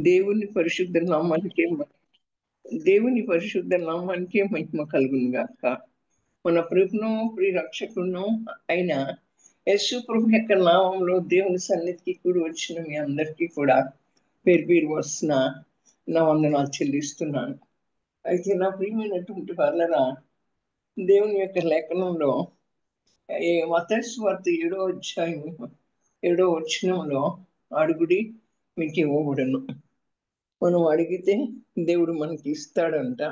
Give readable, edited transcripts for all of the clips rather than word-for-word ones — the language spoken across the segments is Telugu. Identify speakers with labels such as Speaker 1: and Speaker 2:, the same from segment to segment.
Speaker 1: దేవుని పరిశుద్ధ నామానికే దేవుని పరిశుద్ధ నామానికే మహిమ కలుగును గాక. మన ప్రభును రక్షకును అయిన యేసు ప్రభు యొక్క నామంలో దేవుని సన్నిధికి కూడి వచ్చిన మీ అందరికీ కూడా పేరు పేరు వస్తున్న నా వందనాలు చెల్లిస్తున్నాను. అయితే నా ప్రియమైనటువంటి వాళ్ళరా, దేవుని యొక్క లేఖనంలో మత్తయి సువార్త 7వ అధ్యాయం 7వ వచనంలో అడుగుడి మీకు ఇవ్వబడును. మనం అడిగితే దేవుడు మనకి ఇస్తాడంట.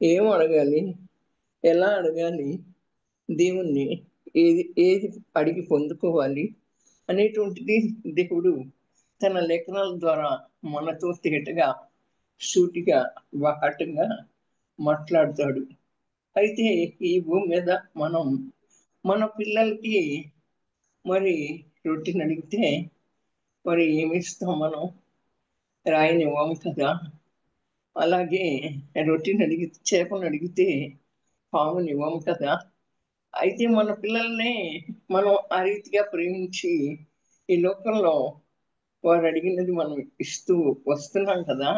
Speaker 1: ఏం అడగాలి, ఎలా అడగాలి, దేవుణ్ణి ఏది ఏది అడిగి పొందుకోవాలి అనేటువంటిది దేవుడు తన లేఖనాల ద్వారా మనతో తేటగా, సూటిగా, వాటంగా మాట్లాడతాడు. అయితే ఈ భూమి మీద మనం మన పిల్లలకి మరి రొట్టెని అడిగితే మరి ఏమిస్తాం? మనం రాయిని ఇవ్వము కదా. అలాగే రొట్టెని అడిగితే, చేపను అడిగితే పాముని ఇవ్వము కదా. అయితే మన పిల్లల్ని మనం ఆ రీతిగా ప్రేమించి ఈ లోకంలో వారు అడిగినది మనం ఇస్తూ వస్తున్నాం కదా,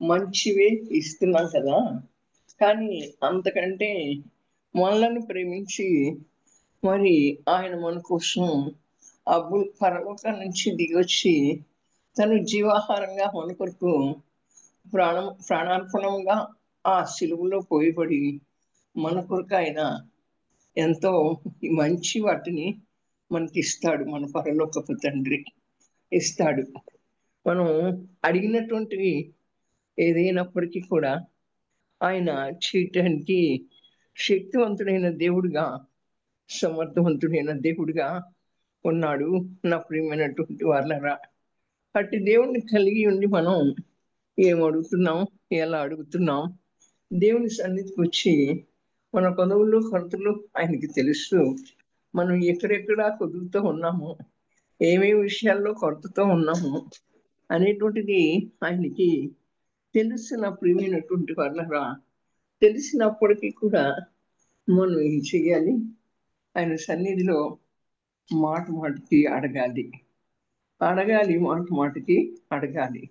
Speaker 1: మంచివే ఇస్తున్నాం కదా. కానీ అంతకంటే మనలను ప్రేమించి మరి ఆయన మన కోసం ఆ పరలోకం నుంచి దిగొచ్చి తను జీవాహారంగా మన కొరకు ప్రాణార్పణంగా ఆ సిలువలో పోయబడి మన కొరకు ఆయన ఎంతో మంచి వాటిని మనకి ఇస్తాడు. మన పరలోకపు తండ్రి ఇస్తాడు. మనం అడిగినటువంటివి ఏదైనప్పటికీ కూడా ఆయన చేయటానికి శక్తివంతుడైన దేవుడుగా, సమర్థవంతుడైన దేవుడుగా ఉన్నాడు. నా ప్రియమైనటువంటి వాళ్ళరా, అట్టి దేవుణ్ణి కలిగి ఉండి మనం ఏం అడుగుతున్నాం, ఎలా అడుగుతున్నాం? దేవుని సన్నిధికి వచ్చి మన కొదవులు కొరతలు ఆయనకి తెలుసు. మనం ఎక్కడెక్కడ కొదువుతూ ఉన్నాము, ఏమేమి విషయాల్లో కొరతతో ఉన్నాము అనేటువంటిది ఆయనకి తెలుసు. నా ప్రియమైనటువంటి వాళ్ళరా, తెలిసినప్పటికీ కూడా మనం ఏం చెయ్యాలి? ఆయన సన్నిధిలో మాట మాటికి అడగాలి. మాట మాటికి అడగాలి.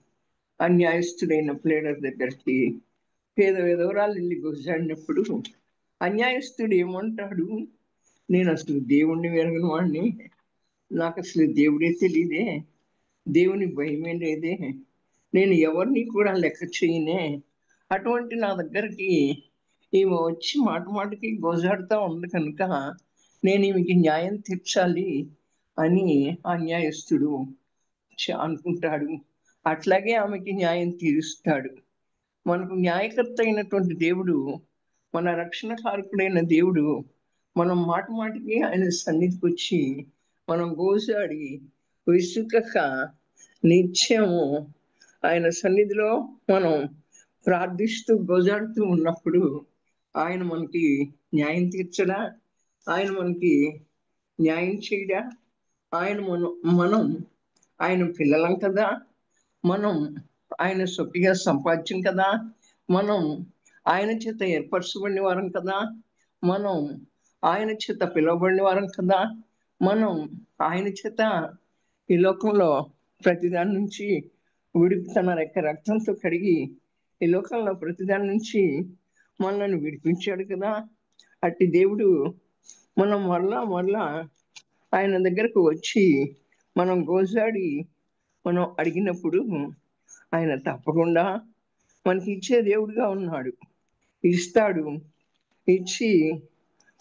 Speaker 1: అన్యాయస్తుడైన ప్లేడర్ దగ్గరికి పేద విధవరాలు వెళ్ళి గుజ్జాడినప్పుడు అన్యాయస్తుడు ఏమంటాడు? నేను అసలు దేవుణ్ణి వెరగని వాడిని, నాకు అసలు దేవుడే తెలియదే, దేవుని భయమే లేదే, నేను ఎవరిని కూడా లెక్క చేయనే, అటువంటి నా దగ్గరికి ఈమె వచ్చి మాట మాటికి గోజాడుతూ ఉంది కనుక నేను ఈమెకి న్యాయం తీర్చాలి అని అన్యాయస్తుడు అనుకుంటాడు. అట్లాగే ఆమెకి న్యాయం తీరుస్తాడు. మనకు న్యాయకర్త అయినటువంటి దేవుడు, మన రక్షణకారకుడైన దేవుడు, మనం మాట మాటికి ఆయన సన్నిధికి వచ్చి మనం గోజాడి విసుకక నిత్యము ఆయన సన్నిధిలో మనం ప్రార్థిస్తూ గోజాడుతూ ఉన్నప్పుడు ఆయన మనకి న్యాయం తీర్చడా? ఆయన మనకి న్యాయం చేయడా? మనం ఆయన పిల్లలం కదా, మనం ఆయన సొప్పిగా సంపాదించం కదా, మనం ఆయన చేత ఏర్పరచబడిన వారం కదా, మనం ఆయన చేత పిలువబడిన వారం కదా, మనం ఆయన చేత ఈ లోకంలో ప్రతిదాని నుంచి తన రక్తంతో కడిగి ఈ లోకంలో ప్రతిదాని నుంచి మనల్ని విడిపించాడు కదా. అట్టి దేవుడు మనం మరలా ఆయన దగ్గరకు వచ్చి మనం గోజాడి మనం అడిగినప్పుడు ఆయన తప్పకుండా మనకి ఇచ్చే దేవుడుగా ఉన్నాడు. ఇస్తాడు, ఇచ్చి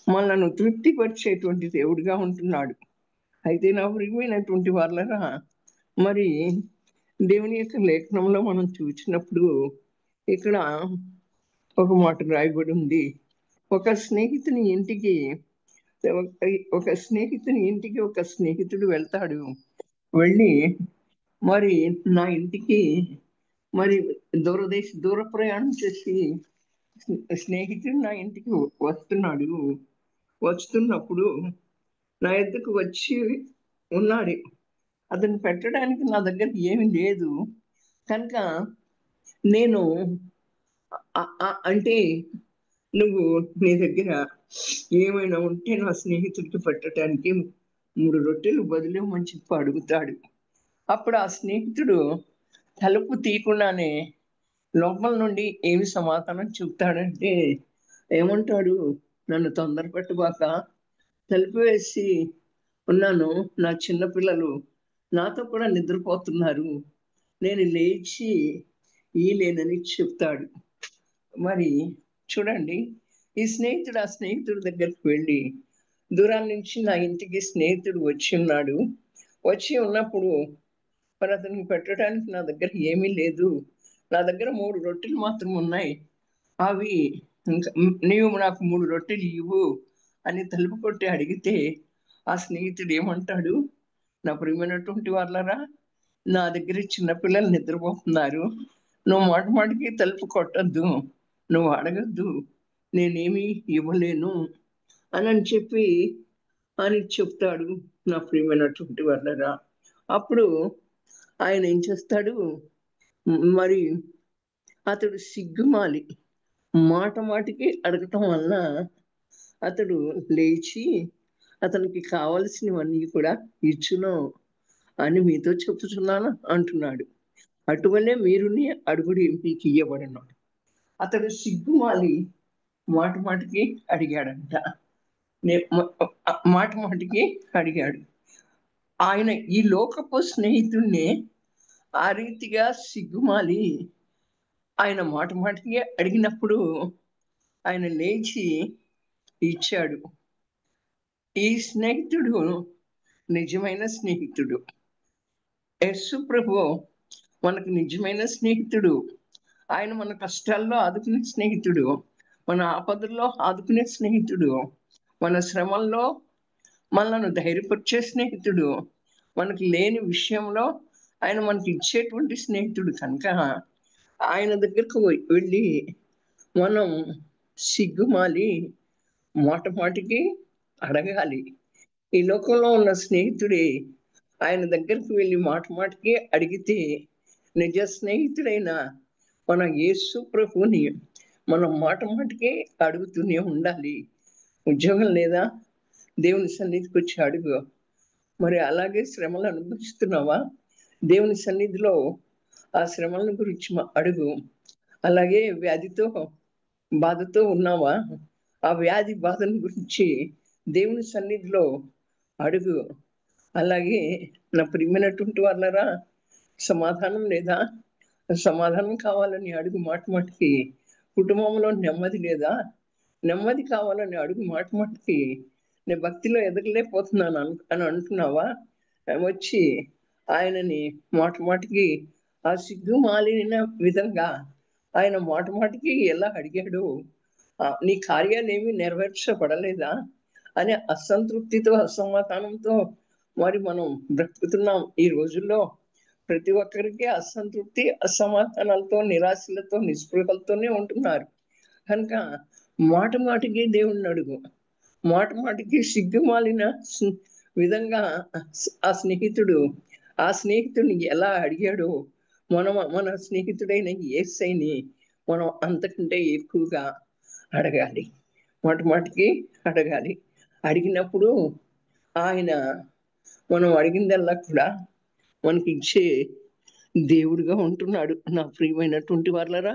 Speaker 1: మనల్ని తృప్తిపరిచేటువంటి దేవుడుగా ఉంటున్నాడు. అయితే నా ప్రియమైనటువంటి వాళ్ళరా, మరి దేవుని యొక్క లేఖనంలో మనం చూసినప్పుడు ఇక్కడ ఒక మాట రాయబడి ఉంది. ఒక స్నేహితుని ఇంటికి ఒక స్నేహితుడు వెళ్తాడు. వెళ్ళి మరి నా ఇంటికి మరి దూర ప్రయాణం చేసి స్నేహితుడు నా ఇంటికి వస్తున్నప్పుడు నా ఎద్దుకు వచ్చి ఉన్నాడు. అతను పెట్టడానికి నా దగ్గర ఏమి లేదు కనుక నేను అంటే నువ్వు నీ దగ్గర ఏమైనా ఉంటే నా స్నేహితుడికి పెట్టడానికి 3 రొట్టెలు బదులేమని చెప్పి అడుగుతాడు. అప్పుడు ఆ స్నేహితుడు తలుపు తీయకుండానే లోపల నుండి ఏమి సమాధానం చెప్తాడంటే ఏమంటాడు, నన్ను తొందర పెట్టబాక, తలుపు వేసి ఉన్నాను, నా చిన్న పిల్లలు నాతో కూడా నిద్రపోతున్నారు, నేను లేచి లేనని చెప్తాడు. మరి చూడండి, ఈ స్నేహితుడు ఆ స్నేహితుడి దగ్గరికి వెళ్ళి, దూరం నుంచి నా ఇంటికి స్నేహితుడు వచ్చి ఉన్నాడు, వచ్చి ఉన్నప్పుడు మరి అతనికి పెట్టడానికి నా దగ్గర ఏమీ లేదు, నా దగ్గర 3 రొట్టెలు మాత్రం ఉన్నాయి, అవి ఇంకా నీవు నాకు 3 రొట్టెలు ఇవ్వు అని తలుపు కొట్టి అడిగితే ఆ స్నేహితుడు ఏమంటాడు, నా ప్రియమైనటువంటి వాళ్ళరా, నా దగ్గర చిన్నపిల్లలు నిద్రపోతున్నారు, నువ్వు మాటికి తలుపు కొట్టద్దు, నువ్వు అడగద్దు, నేనేమి ఇవ్వలేను అని చెప్పి అని చెప్తాడు. నా ప్రియమైనటువంటి వాళ్ళరా, అప్పుడు ఆయన ఏం చేస్తాడు, మరి అతడు సిగ్గుమాలి మాటికి అడగటం వలన అతడు లేచి అతనికి కావలసినవన్నీ కూడా ఇచ్చును అని మీతో చెప్తున్నాను అంటున్నాడు. అటువలే మీరుని అడుగుడి మీకు ఇయ్యబడను. అతడు సిగ్గుమాలి మాటికి అడిగాడంట. మాటికి అడిగాడు. ఆయన ఈ లోకపు స్నేహితుడిని ఆ రీతిగా సిగ్గుమాలి ఆయన మాటికి అడిగినప్పుడు ఆయన లేచి ఇచ్చాడు. ఈ స్నేహితుడు నిజమైన స్నేహితుడు. యేసు ప్రభు మనకు నిజమైన స్నేహితుడు. ఆయన మన కష్టాల్లో ఆదుకునే స్నేహితుడు, మన ఆపదల్లో ఆదుకునే స్నేహితుడు, మన శ్రమల్లో మనల్ని ధైర్యపరిచే స్నేహితుడు, మనకి లేని విషయంలో ఆయన మనకి ఇచ్చేటువంటి స్నేహితుడు. కనుక ఆయన దగ్గరకు వెళ్ళి మనం సిగ్గుమాలి మాటికి అడగాలి. ఈ లోకంలో ఉన్న స్నేహితుడే ఆయన దగ్గరికి వెళ్ళి మాటికి అడిగితే నిజ స్నేహితుడైన మన యేసు ప్రభుని మనం మాటికి అడుగుతూనే ఉండాలి. ఉద్యోగం లేదా, దేవుని సన్నిధికి వచ్చి అడుగు. మరి అలాగే శ్రమలు అనుభవిస్తున్నావా, దేవుని సన్నిధిలో ఆ శ్రమల గురించి అడుగు. అలాగే వ్యాధితో బాధతో ఉన్నావా, ఆ వ్యాధి బాధల గురించి దేవుని సన్నిధిలో అడుగు. అలాగే నా ప్రియమైనటువంటి వాళ్ళరా, సమాధానం లేదా, సమాధానం కావాలని అడుగు మాటికి. కుటుంబంలో నెమ్మది లేదా, నెమ్మది కావాలని అడుగు మాటికి. నేను భక్తిలో ఎదగలేకపోతున్నాను అని అంటున్నావా, వచ్చి ఆయనని మాటికి ఆ సిగ్గు మాలిన విధంగా ఆయన మాటికి ఎలా అడిగాడు, నీ కార్యాలు ఏమి నెరవేర్చబడలేదా అనే అసంతృప్తితో అసమాధానంతో మరి మనం బ్రతుకుతున్నాం. ఈ రోజుల్లో ప్రతి ఒక్కరికి అసంతృప్తి, అసమాధానాలతో, నిరాశలతో, నిస్పృహలతోనే ఉంటున్నారు. కనుక మాటికి దేవుణ్ణి అడుగు. మాటికి సిగ్గుమాలిన విధంగా ఆ స్నేహితుడిని ఎలా అడిగాడో మన స్నేహితుడైన యేసయ్యని మనం అంతకంటే ఎక్కువగా అడగాలి. మాటికి అడగాలి. అడిగినప్పుడు ఆయన మనం అడిగిందల్లా కూడా మనకి ఇచ్చే దేవుడిగా ఉంటున్నాడు. నా ప్రియమైనటువంటి వాళ్ళరా,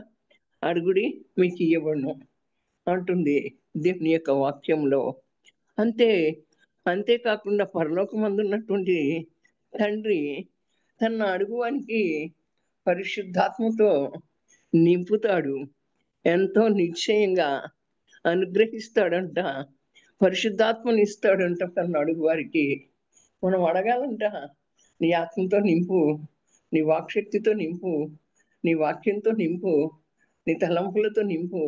Speaker 1: అడుగుడి మీకు ఇవ్వబడును అంటుంది దేవుని యొక్క వాక్యంలో. అంతేకాకుండా పరలోకమందున్నటువంటి తండ్రి తన అడుగువానికి పరిశుద్ధాత్మతో నింపుతాడు, ఎంతో నిశ్చయంగా అనుగ్రహిస్తాడంట, పరిశుద్ధాత్మని ఇస్తాడంట తన అడుగు వారికి. మనం అడగాలంట, నీ ఆత్మతో నింపు, నీ వాక్శక్తితో నింపు, నీ వాక్యంతో నింపు, నీ తలంపులతో నింపు,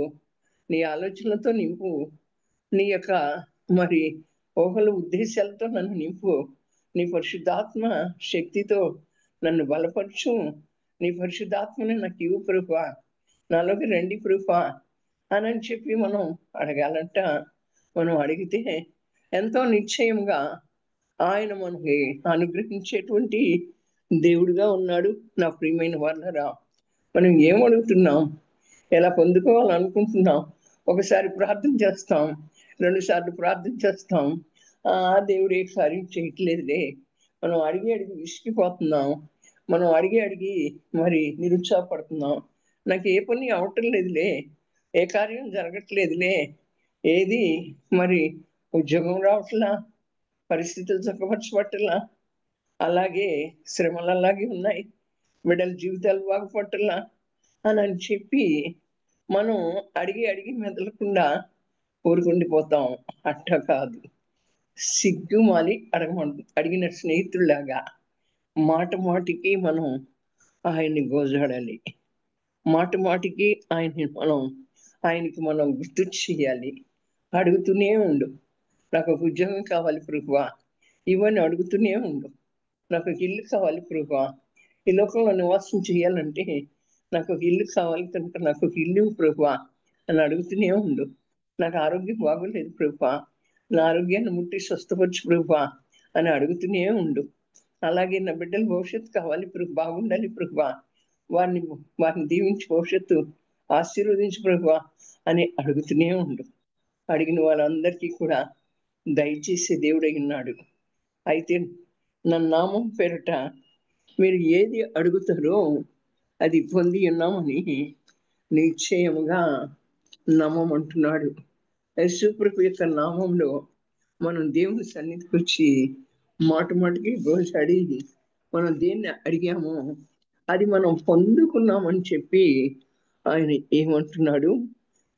Speaker 1: నీ ఆలోచనలతో నింపు, నీ యొక్క మరి ఊహల ఉద్దేశాలతో నన్ను నింపు, నీ పరిశుద్ధాత్మ శక్తితో నన్ను బలపరచు, నీ పరిశుద్ధాత్మని నాకు ఇవ్వు ప్రభువా, నాలోకి రండి ప్రభువా అని చెప్పి మనం అడగాలంట. మనం అడిగితే ఎంతో నిశ్చయంగా ఆయన మనకి అనుగ్రహించేటువంటి దేవుడుగా ఉన్నాడు. నా ప్రియమైన వాళ్ళరా, మనం ఏం అడుగుతున్నాం, ఎలా పొందుకోవాలనుకుంటున్నాం, ఒకసారి ప్రార్థన చేస్తాం, 2 సార్లు ప్రార్థన చేస్తాం, దేవుడు ఏ కార్యం చేయట్లేదులే, మనం అడిగి విసిగిపోతున్నాం, మనం అడిగి అడిగి మరి నిరుత్సాహపడుతున్నాం. నాకు ఏ పని అవటం లేదులే, ఏ కార్యం జరగట్లేదులే, ఏది మరి ఉద్యోగం రావట్లా, పరిస్థితులు చక్కపరచబట్టలా, అలాగే శ్రమలు అలాగే ఉన్నాయి, బిడ్డల జీవితాలు బాగుపట్టలా అని చెప్పి మనం అడిగి అడిగి మెదలకుండా ఊరుకుండిపోతాం. అట్ట కాదు, సిగ్గుమాలి అడిగిన స్నేహితుల్లాగా మాట మాటికి మనం ఆయన్ని గోజాడాలి. మాట మాటికి ఆయనకి మనం గుర్తు చేయాలి. అడుగుతూనే ఉండు, నాకు ఒక ఉద్యోగం కావాలి ప్రభువా, ఇవన్నీ అడుగుతూనే ఉండు. నాకు ఒక ఇల్లు కావాలి ప్రభువా, ఈ లోకంలో నివాసం చేయాలంటే నాకు ఒక ఇల్లు కావాలి కనుక నాకు ఒక ఇల్లు ప్రభువా అని అడుగుతూనే ఉండు. నాకు ఆరోగ్యం బాగోలేదు ప్రభువా, నా ఆరోగ్యాన్ని ముట్టి స్వస్థపరచు ప్రభువా అని అడుగుతూనే ఉండు. అలాగే నా బిడ్డల భవిష్యత్తు కావాలి ప్రభు, బాగుండాలి ప్రభువా, వారిని వారిని దీవించి భవిష్యత్తు ఆశీర్వదించు ప్రభువా అని అడుగుతూనే ఉండు. అడిగిన వాళ్ళందరికీ కూడా దయచేసే దేవుడై ఉన్నాడు. అయితే నా నామం పేరట మీరు ఏది అడుగుతారో అది పొంది ఉన్నామని నిశ్చయముగా నమ్మమంటున్నాడు. యేసుప్రభు యొక్క నామంలో మనం దేవుని సన్నిధికి వచ్చి మాట మాటికి గోజాడి మనం దేన్ని అడిగామో అది మనం పొందుకున్నామని చెప్పి ఆయన ఏమంటున్నాడు,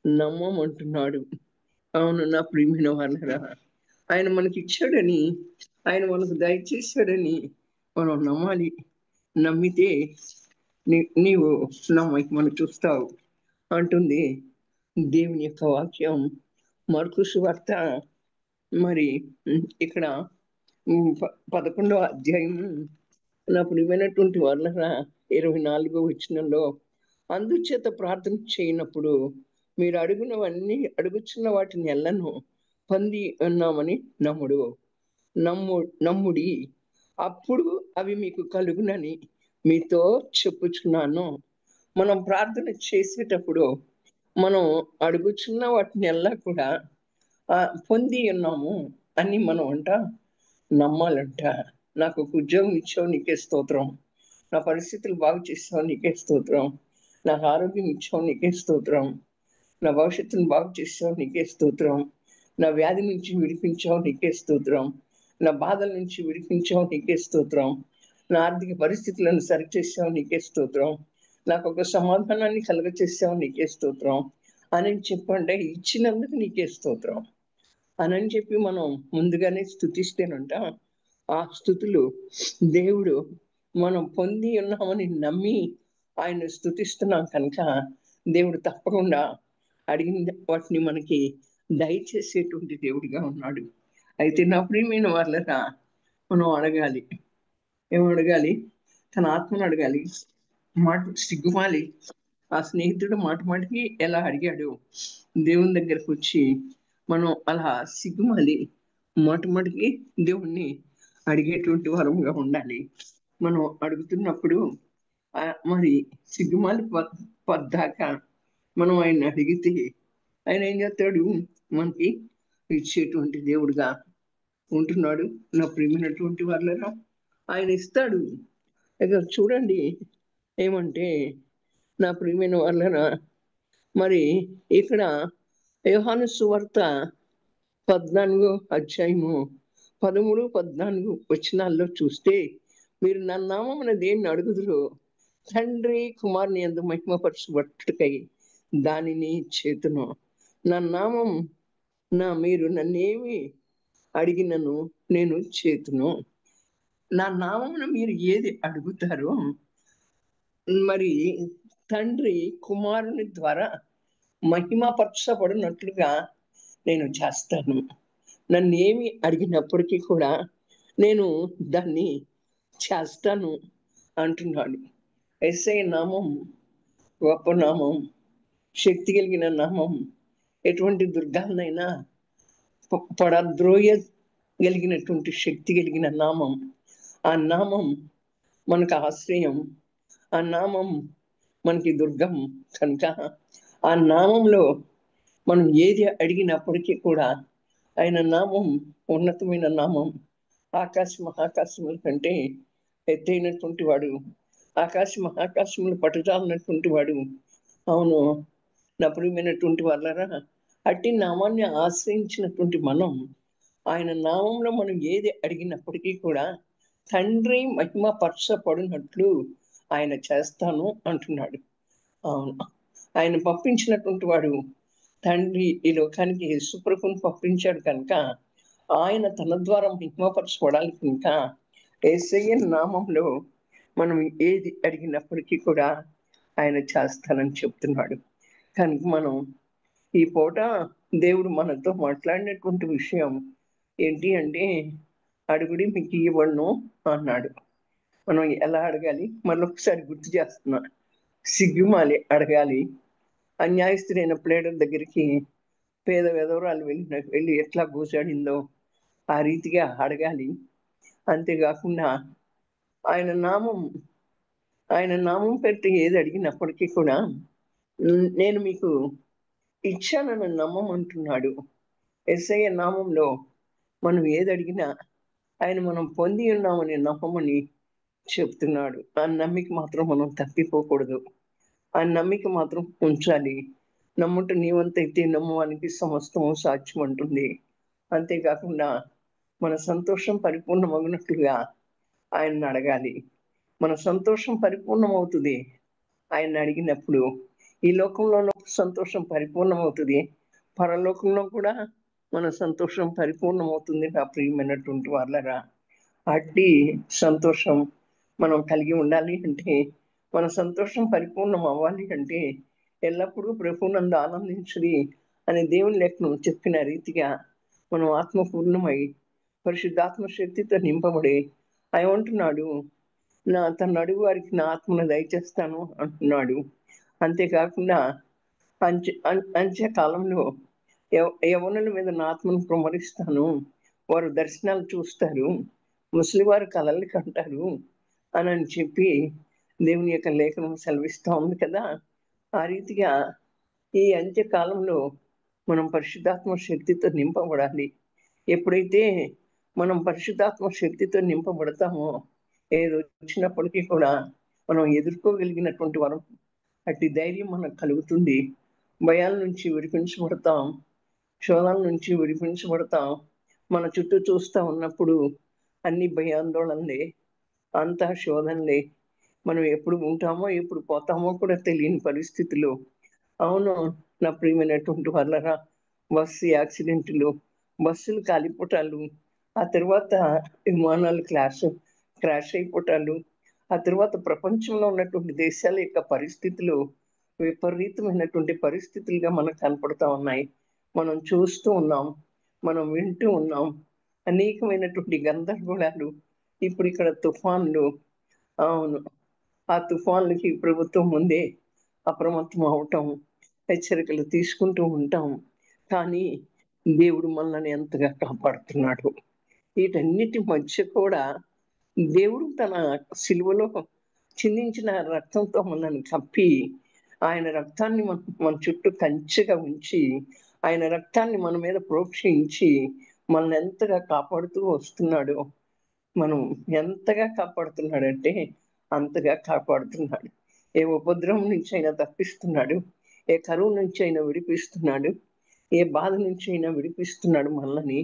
Speaker 1: నమ్మమంటున్నాడు. అవును నా ప్రియమైన వాళ్ళరా, ఆయన మనకి ఇచ్చాడని, ఆయన మనకు దయచేశాడని మనం నమ్మాలి. నమ్మితే నీవు నా మనం చూస్తావు అంటుంది దేవుని యొక్క వాక్యం. మార్కు సువార్త మరి ఇక్కడ 11వ అధ్యాయం నా ప్రియమైనటువంటి వాళ్ళరా 24వ వచనంలో, అందుచేత ప్రార్థన చేయనప్పుడు మీరు అడుగుచున్న వాటిని ఎల్లను పొంది ఉన్నామని నమ్ముడి, అప్పుడు అవి మీకు కలుగునని మీతో చెప్పుచున్నాను. మనం ప్రార్థన చేసేటప్పుడు మనం అడుగుచున్న వాటిని ఎల్లా కూడా పొంది ఉన్నాము అని మనం నమ్మాలంట. నాకు ఒక ఉద్యోగం ఇచ్చావు నీకే స్తోత్రం, నా పరిస్థితులు బాగు చేసావు నీకే స్తోత్రం, నాకు ఆరోగ్యం ఇచ్చావు నీకే స్తోత్రం, నా భవిష్యత్తును బాగు చేసావు నీకే స్తోత్రం, నా వ్యాధి నుంచి విడిపించావు నీకే స్తోత్రం, నా బాధల నుంచి విడిపించావు నీకే స్తోత్రం, నా ఆర్థిక పరిస్థితులను సరిచేసావు నీకే స్తోత్రం, నాకు ఒక సమాధానాన్ని కలుగచేసావు నీకే స్తోత్రం అని చెప్పంటే ఇచ్చినందుకు నీకే స్తోత్రం అని చెప్పి మనం ముందుగానే స్తుతిస్తేనంట ఆ స్తుతులు దేవుడు మనం పొంది ఉన్నామని నమ్మి ఆయన స్తుతిస్తున్నాం కనుక దేవుడు తప్పకుండా అడిగిన వాటిని మనకి దయచేసేటువంటి దేవుడిగా ఉన్నాడు. అయితే నా ప్రియమైన వాళ్ళరా, మనం అడగాలి. ఏమడగాలి? తన ఆత్మను అడగాలి. మాట సిగ్గుమాలి ఆ స్నేహితుడు మాట మాటికి ఎలా అడిగాడు, దేవుని దగ్గరకు వచ్చి మనం అలా సిగ్గుమాలి మాట మాటికి దేవుణ్ణి అడిగేటువంటి వరంగా ఉండాలి. మనం అడుగుతున్నప్పుడు మరి సిగ్గుమాలి పద్దాక మనం ఆయన అడిగితే ఆయన ఏం చేస్తాడు, మనకి ఇచ్చేటువంటి దేవుడుగా ఉంటున్నాడు. నా ప్రియమైనటువంటి వాళ్ళరా, ఆయన ఇస్తాడు. ఇక చూడండి ఏమంటే నా ప్రియమైన వాళ్ళరా, మరి ఇక్కడ యోహాను సువార్త 14 అధ్యాయము 13, 14 వచనాల్లో చూస్తే, మీరు నా నామమున దేన్ని అడుగుదురో తండ్రి కుమారుని యందు మహిమపరచబట్టుకై దానిని చేతును. నా నామం మీరు నన్నేమి అడిగినను నేను చేతును. నా నామమున మీరు ఏది అడుగుతారో మరి తండ్రి కుమారుని ద్వారా మహిమపరచబడినట్లుగా నేను చేస్తాను. నన్ను ఏమి అడిగినప్పటికీ కూడా నేను దాన్ని చేస్తాను అంటున్నాడు. యేసయ్య నామం గొప్ప నామం, శక్తి కలిగిన నామం, ఎటువంటి దుర్గాలనైనా పడద్రోయగలిగినటువంటి శక్తి కలిగిన నామం. ఆ నామం మనకు ఆశ్రయం, ఆ నామం మనకి దుర్గం కనుక ఆ నామంలో మనం ఏది అడిగినప్పటికీ కూడా ఆయన నామం ఉన్నతమైన నామం. ఆకాశ మహాకాశముల కంటే ఎత్తైనటువంటి వాడు మహాకాశములు పట్టుచాలన్నటువంటి వాడు. అవును, నా ప్రియమైనటువంటి వాళ్ళరా, అట్టి నామాన్ని ఆశ్రయించినటువంటి మనం, ఆయన నామంలో మనం ఏది అడిగినప్పటికీ కూడా తండ్రి మహిమ పరచబడినట్లు ఆయన చేస్తాను అంటున్నాడు. అవును, ఆయన పంపించినటువంటి వాడు తండ్రి ఈ లోకానికి యేసుప్రభుని పంపించాడు కనుక ఆయన తన ద్వారా మహిమపరచబడాలి కనుక యేసయ్య నామంలో మనం ఏది అడిగినప్పటికీ కూడా ఆయన చేస్తానని చెప్తున్నాడు. కనుక మనం ఈ పూట దేవుడు మనతో మాట్లాడినటువంటి విషయం ఏంటి అంటే, అడుగుడి మీకు ఇవ్వను అన్నాడు. మనం ఎలా అడగాలి మరొకసారి గుర్తు చేస్తున్నా. సిగ్గుమాలి అడగాలి. అన్యాయస్తుడైన ప్లేడర్ దగ్గరికి పేద విధవరాలు వెళ్ళి ఎట్లా గోసాడిందో ఆ రీతిగా అడగాలి. అంతేకాకుండా ఆయన నామం పెట్టి ఏది అడిగినప్పటికీ కూడా నేను మీకు ఇచ్చానని నమ్మమంటున్నాడు. యేసయ్య నామంలో మనం ఏది అడిగినా ఆయన మనం పొంది ఉన్నామని నమ్మమని చెప్తున్నాడు. ఆ నమ్మిక మాత్రం మనం తప్పిపోకూడదు. ఆ నమ్మిక మాత్రం ఉంచాలి. నమ్ముట నీవంతైతే నమ్మవానికి సమస్తము సాధ్యం అంటుంది. అంతేకాకుండా మన సంతోషం పరిపూర్ణమగినట్లుగా ఆయన్ని అడగాలి. మన సంతోషం పరిపూర్ణమవుతుంది ఆయన్ని అడిగినప్పుడు. ఈ లోకంలో సంతోషం పరిపూర్ణమవుతుంది, పరలోకంలో కూడా మన సంతోషం పరిపూర్ణమవుతుంది. నా ప్రియమైనటువంటి వాళ్ళరా, అట్టి సంతోషం మనం కలిగి ఉండాలి అంటే, మన సంతోషం పరిపూర్ణం అవ్వాలి అంటే ఎల్లప్పుడూ ప్రభువునందు ఆనందించుడి అని దేవుని లేఖనం చెప్పిన రీతిగా మనం ఆత్మపూర్ణమై పరిశుద్ధాత్మ శక్తితో నింపబడి ఆయన అంటున్నాడు, తన అడుగు వారికి నా ఆత్మను దయచేస్తాను అంటున్నాడు. అంతేకాకుండా అంత్యకాలంలో యవనుల మీద నా ఆత్మను కుమ్మరిస్తాను, వారు దర్శనాలు చూస్తారు, ముసలివారు కలలు కంటారు అని చెప్పి దేవుని యొక్క లేఖనం సెలవిస్తూ ఉంది కదా. ఆ రీతిగా ఈ అంత్యకాలంలో మనం పరిశుద్ధాత్మ శక్తితో నింపబడాలి. ఎప్పుడైతే మనం పరిశుద్ధాత్మ శక్తితో నింపబడతామో ఏది వచ్చినప్పటికీ కూడా మనం ఎదుర్కోగలిగినటువంటి వరం, అట్టి ధైర్యం మనకు కలుగుతుంది. భయాల నుంచి విడిపించబడతాం, శోధాల నుంచి విడిపించబడతాం. మన చుట్టూ చూస్తూ ఉన్నప్పుడు అన్ని భయాందోళనలే, అంతా శోధనలే. మనం ఎప్పుడు ఉంటామో ఎప్పుడు పోతామో కూడా తెలియని పరిస్థితులు. అవును, నా ప్రియమైనటువంటి వాళ్ళరా, బస్సు యాక్సిడెంట్లు, బస్సులు కాలిపోవటాలు, ఆ తర్వాత విమానాలు క్రాష్ అయిపోవటాలు, ఆ తర్వాత ప్రపంచంలో ఉన్నటువంటి దేశాల యొక్క పరిస్థితులు విపరీతమైనటువంటి పరిస్థితులుగా మనకు కనపడుతూ ఉన్నాయి. మనం చూస్తూ ఉన్నాం, మనం వింటూ ఉన్నాం. అనేకమైనటువంటి గందరగోళాలు. ఇప్పుడు ఇక్కడ తుఫాన్లు. అవును, ఆ తుఫాన్లకి ప్రభుత్వం ముందే అప్రమత్తం అవటం, హెచ్చరికలు తీసుకుంటూ ఉంటాం. కానీ దేవుడు మనల్ని ఎంతగా కాపాడుతున్నాడు. వీటన్నిటి మధ్య కూడా దేవుడు తన సిలువలో చిందించిన రక్తంతో మనల్ని కప్పి, ఆయన రక్తాన్ని మన చుట్టూ కంచెగా ఉంచి, ఆయన రక్తాన్ని మన మీద ప్రోక్షించి మనల్ని ఎంతగా కాపాడుతూ వస్తున్నాడు. మనం ఎంతగా కాపాడుతున్నాడంటే అంతగా కాపాడుతున్నాడు. ఏ ఉపద్రవం నుంచి అయినా తప్పిస్తున్నాడు, ఏ కరువు నుంచి అయినా విడిపిస్తున్నాడు, ఏ బాధ నుంచి అయినా విడిపిస్తున్నాడు మనల్ని.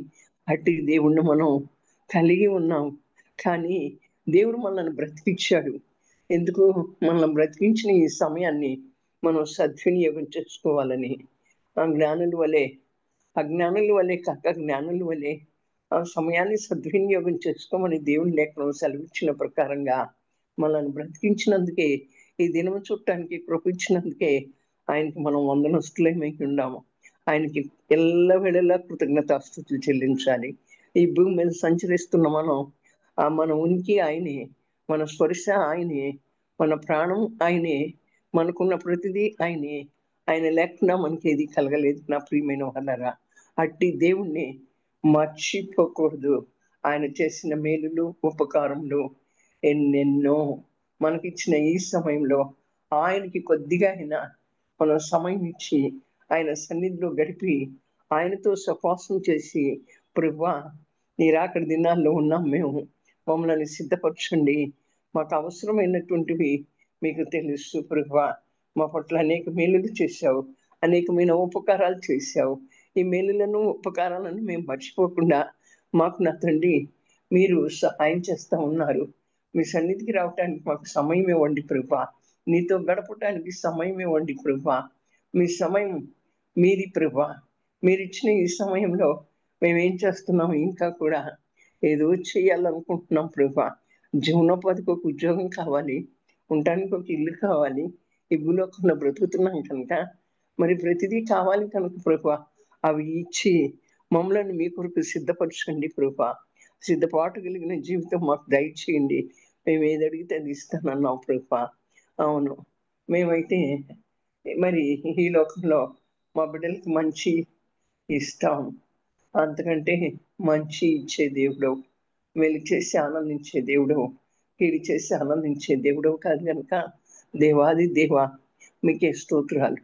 Speaker 1: అట్టి దేవుణ్ణి మనం కలిగి ఉన్నాం. కానీ దేవుడు మనల్ని బ్రతికించాడు. ఎందుకు? మనల్ని బ్రతికించిన ఈ సమయాన్ని మనం సద్వినియోగం చేసుకోవాలని. అజ్ఞానుల వలె కాక జ్ఞానుల వలె ఆ సమయాన్ని సద్వినియోగం చేసుకోమని దేవుని లేఖనం సెలవిచ్చిన ప్రకారంగా మనల్ని బ్రతికించినందుకే, ఈ దినం చుట్టానికి కృపించినందుకే ఆయనకి మనం వందనస్తులమై ఉన్నాము. ఆయనకి ఎల్లవేళలా కృతజ్ఞతాస్తుతులు చెల్లించాలి. ఈ భూమి మీద సంచరిస్తున్న మన ఉనికి ఆయనే, మన స్పర్శ ఆయనే, మన ప్రాణం ఆయనే, మనకున్న ప్రతిదీ ఆయనే. ఆయన లేకుండా మనకి ఏది కలగలేదు. నా ప్రియమైన వాళ్ళరా, అట్టి దేవుణ్ణి మర్చిపోకూడదు. ఆయన చేసిన మేలులు ఉపకారములు ఎన్నెన్నో. మనకిచ్చిన ఈ సమయంలో ఆయనకి కొద్దిగా అయినా మనం సమయం ఇచ్చి ఆయన సన్నిధిలో గడిపి ఆయనతో సహవాసం చేసి, ప్రభువా నీ రాకడ దినాల్లో ఉన్నాం మేము, మమ్మల్ని సిద్ధపరచండి, మాకు అవసరమైనటువంటివి మీకు తెలుసు ప్రభువా. మా పట్ల అనేక మేలులు చేశావు, అనేకమైన ఉపకారాలు చేశావు. ఈ మేలులను ఉపకారాలను మేము మర్చిపోకుండా మాకు నా తండ్రి మీరు సహాయం చేస్తూ ఉన్నారు. మీ సన్నిధికి రావటానికి మాకు సమయం ఇవ్వండి ప్రభువా. నీతో గడపటానికి సమయం ఇవ్వండి ప్రభువా. మీ సమయం మీది ప్రభువా. మీరిచ్చిన ఈ సమయంలో మేమేం చేస్తున్నాం, ఇంకా కూడా ఏదో చేయాలనుకుంటున్నాం ప్రభువా. జీవనోపాధికి ఒక ఉద్యోగం కావాలి, ఉండటానికి ఒక ఇల్లు కావాలి. ఈ భూలోకంలో బ్రతుకుతున్నాం కనుక మరి ప్రతిదీ కావాలి కనుక ప్రభువా, అవి ఇచ్చి మమ్మల్ని మీ కొరకు సిద్ధపరచండి ప్రభువా. సిద్ధపాటు కలిగిన జీవితం మాకు దయచేయండి. మేము ఏది అడిగితే అది ఇస్తానన్నావు ప్రభువా. అవును, మేమైతే మరి ఈ లోకంలో మా బిడ్డలకి మంచి ఇస్తాం, అంతకంటే మంచి ఇచ్చే దేవుడవు, వెలి చేసి ఆనందించే దేవుడవు, కీడి చేసి ఆనందించే దేవుడవు కాదు కనుక దేవాది దేవా, మీకే స్తోత్రాలు,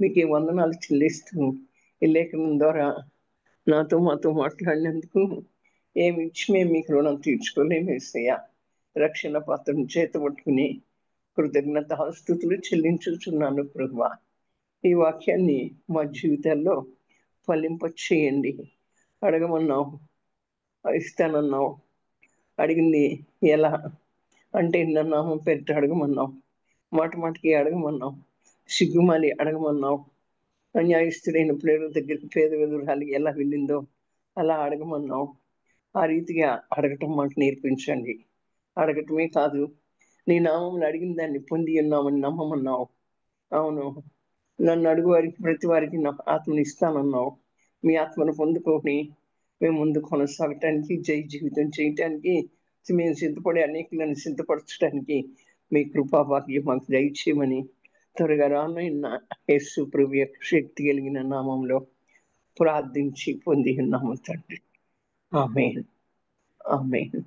Speaker 1: మీకే వందనాలు చెల్లిస్తూ ఈ లేఖనం ద్వారా మాతో మాట్లాడినందుకు ఏమి ఇచ్చి మేము మీకు రుణం తీర్చుకోలేము యేసయ్యా. రక్షణ పాత్రను చేతబట్టుకుని కృతజ్ఞతాస్తుతులు చెల్లించుచున్నాను ప్రభువా. ఈ వాక్యాన్ని మా జీవితాల్లో ఫలింప చేయండి. అడగమన్నావు, ఇస్తానన్నావు. అడిగింది ఎలా అంటే నా నామం పెట్టి అడగమన్నావు, మాట మాటకి అడగమన్నావు, సిగ్గుమాలి అడగమన్నావు. అన్యాయస్తుడైన ప్రేరుల దగ్గరికి పేద విధురాలు ఎలా వెళ్ళిందో అలా అడగమన్నావు. ఆ రీతిగా అడగటం మాకు నేర్పించండి. అడగటమే కాదు, నీ నామములు అడిగిన దాన్ని పొంది ఉన్నామని నమ్మమన్నావు. అవును, నన్ను అడుగు వారికి ప్రతి వారికి నా ఆత్మను ఇస్తానన్నావు. మీ ఆత్మను పొందుకొని మేము ముందు కొనసాగటానికి, జై జీవితం చేయటానికి, మేము సిద్ధపడే అనేకులను సిద్ధపరచడానికి మీ కృపా భాగ్యం మాకు దయచేయమని త్వరగా రానున్న యేసు ప్రభు యొక్క శక్తి కలిగిన నామంలో ప్రార్థించి పొంది ఉన్నాము తండ్రి. ఆమేన్, ఆమేన్.